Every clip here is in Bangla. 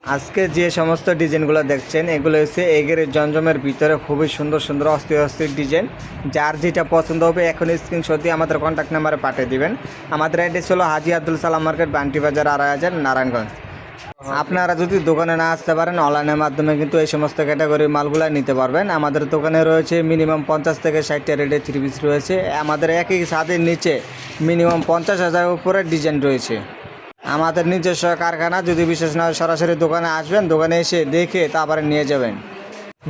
আজকে যে সমস্ত ডিজাইনগুলো দেখছেন এগুলো হচ্ছে এগের জমজমের ভিতরে খুবই সুন্দর সুন্দর অস্থির অস্থির ডিজাইন। যার যেটা পছন্দ হবে এখন স্ক্রিনশট দিয়ে আমাদের কন্ট্যাক্ট নাম্বারে পাঠিয়ে দিবেন। আমাদের অ্যাড্রেস হলো হাজি আব্দুল সালাম মার্কেট, বান্টি বাজার, 2,500, নারায়ণগঞ্জ। আপনারা যদি দোকানে না আসতে পারেন অনলাইনের মাধ্যমে কিন্তু এই সমস্ত ক্যাটাগরির মালগুলো নিতে পারবেন। আমাদের দোকানে রয়েছে মিনিমাম 50 থেকে 60টা রেটের থ্রি পিস রয়েছে। আমাদের একই ছাদের নিচে মিনিমাম 50,000 উপরে ডিজাইন রয়েছে। আমাদের নিজস্ব কারখানা, যদি বিশেষ না হয় সরাসরি দোকানে আসবেন, দোকানে এসে দেখে তারপরে নিয়ে যাবেন।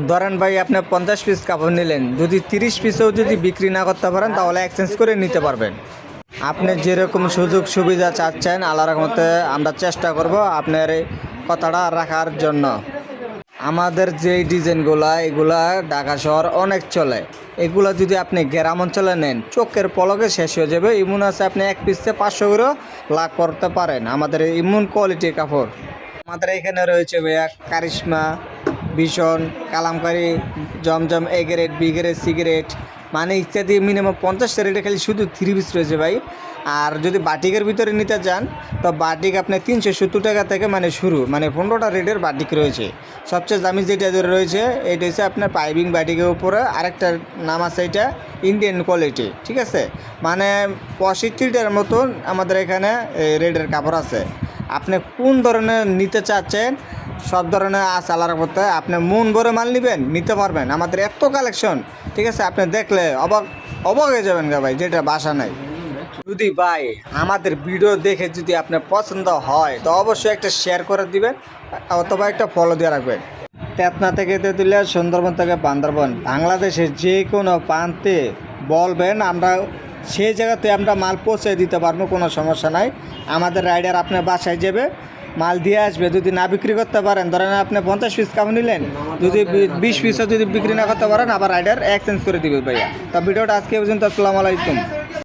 ধরেন ভাই আপনি 50 পিস কাপড় নিলেন, যদি 30 পিসেও যদি বিক্রি না করতে পারেন তাহলে এক্সচেঞ্জ করে নিতে পারবেন। আপনি যেরকম সুযোগ সুবিধা চাচ্ছেন আল্লাহর রহমতে আমরা চেষ্টা করব আপনার এই কথাটা রাখার জন্য। আমাদের যেই ডিজাইনগুলা এগুলা ঢাকা শহর অনেক চলে। এগুলো যদি আপনি গ্রাম অঞ্চলে নেন চোখের পলকে শেষ হয়ে যাবে। ইমন আছে আপনি এক পিসে 500 করে লাভ করতে পারেন। আমাদের ইমন কোয়ালিটির কাপড়। আমাদের এখানে রয়েছে ভাইয়া কারিশমা, ভীষণ, Kalamkari, Zamzam, A grade, B grade, C grade, মানে ইত্যাদি মিনিমাম 50টা রেটে খালি শুধু থ্রি পিস রয়েছে ভাই। আর যদি বাটিকের ভিতরে নিতে চান তো বাটিক আপনি 370 টাকা থেকে মানে শুরু, মানে 15টা রেটের বাটিক রয়েছে। সবচেয়ে দামি যেটা রয়েছে এটা হচ্ছে আপনার পাইপিং বাটিকের উপরে আরেকটা নাম আছে, এটা ইন্ডিয়ান কোয়ালিটি, ঠিক আছে। মানে 65টার মতন আমাদের এখানে রেটের কাপড় আছে। আপনি কোন ধরনের নিতে চাচ্ছেন সব ধরনের আছে আলাদা করতে। আপনি মন ভরে মাল নেবেন নিতে পারবেন। আমাদের এত কালেকশন, ঠিক আছে, আপনি দেখলে অবাক অবাক হয়ে যাবেন গা ভাই, যেটা বাসা নাই। যদি ভাই আমাদের ভিডিও দেখে যদি আপনার পছন্দ হয় তো অবশ্যই একটা শেয়ার করে দিবেন অথবা একটা ফলো দিয়ে রাখবেন। তেতনা থেকে তেঁতুলিয়া, সুন্দরবন থেকে বান্দরবন, বাংলাদেশের যে কোনো প্রান্তে বলবেন, আমরা সেই জায়গাতে আমরা মাল পৌঁছে দিতে পারবো, কোনো সমস্যা নাই। আমাদের রাইডার আপনার বাসায় যাবে, মাল দিয়ে আসবে। যদি না বিক্রি করতে পারেন, ধরেন আপনি 50 পিস কাপড় নিলেন, যদি 20 পিসও যদি বিক্রি না করতে পারেন আবার রাইডার এক্সচেঞ্জ করে দিবে ভাইয়া। তা ভিডিওটা আজকে পর্যন্ত। আসসালামু আলাইকুম।